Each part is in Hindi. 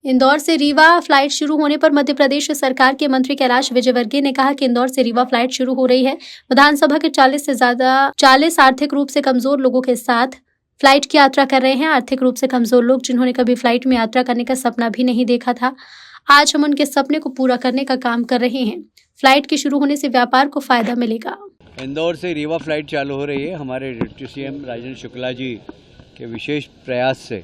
इंदौर से रीवा फ्लाइट शुरू होने पर मध्य प्रदेश सरकार के मंत्री कैलाश विजयवर्गीय ने कहा कि इंदौर से रीवा फ्लाइट शुरू हो रही है। विधानसभा के 40 आर्थिक रूप से कमजोर लोगों के साथ फ्लाइट की यात्रा कर रहे हैं। आर्थिक रूप से कमजोर लोग जिन्होंने कभी फ्लाइट में यात्रा करने का सपना भी नहीं देखा था, आज हम उनके सपने को पूरा करने का काम कर रहे हैं। फ्लाइट के शुरू होने से व्यापार को फायदा मिलेगा। इंदौर से रीवा फ्लाइट चालू हो रही है हमारे डिप्टी सीएम राजेंद्र शुक्ला जी के विशेष प्रयास से,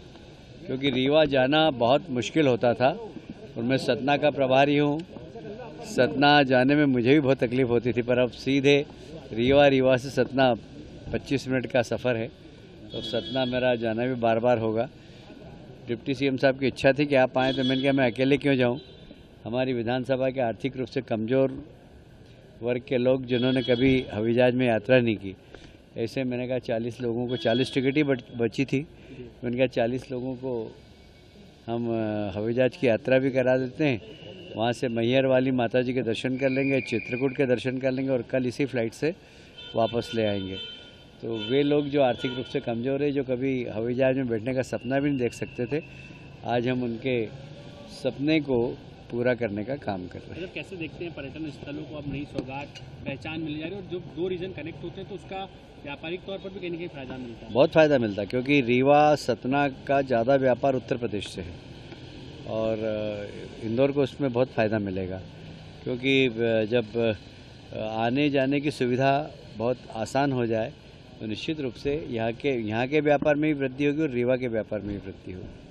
क्योंकि रीवा जाना बहुत मुश्किल होता था और मैं सतना का प्रभारी हूँ। सतना जाने में मुझे भी बहुत तकलीफ़ होती थी, पर अब सीधे रीवा से सतना 25 मिनट का सफ़र है, तो सतना मेरा जाना भी बार बार होगा। डिप्टी सीएम साहब की इच्छा थी कि आप आएँ, तो मैंने कहा मैं अकेले क्यों जाऊँ। हमारी विधानसभा के आर्थिक रूप से कमज़ोर वर्ग के लोग जिन्होंने कभी हवाई जहाज में यात्रा नहीं की, ऐसे मैंने कहा 40 लोगों को, 40 टिकट ही बची थी, मैंने कहा 40 लोगों को हम हवाई जहाज की यात्रा भी करा देते हैं। वहाँ से मैहर वाली माता जी के दर्शन कर लेंगे, चित्रकूट के दर्शन कर लेंगे और कल इसी फ्लाइट से वापस ले आएंगे। तो वे लोग जो आर्थिक रूप से कमज़ोर है, जो कभी हवाई जहाज में बैठने का सपना भी नहीं देख सकते थे, आज हम उनके सपने को पूरा करने का काम कर रहे हैं। कैसे देखते हैं पर्यटन स्थलों को अब नई सौगात पहचान मिल जा रही है, और जब दो रीजन कनेक्ट होते हैं तो उसका व्यापारिक तौर पर भी कहीं ना कहीं फायदा मिलता है। बहुत फ़ायदा मिलता है, क्योंकि रीवा सतना का ज़्यादा व्यापार उत्तर प्रदेश से है और इंदौर को उसमें बहुत फ़ायदा मिलेगा, क्योंकि जब आने जाने की सुविधा बहुत आसान हो जाए तो निश्चित रूप से यहाँ के व्यापार में भी वृद्धि होगी और रीवा के व्यापार में भी वृद्धि होगी।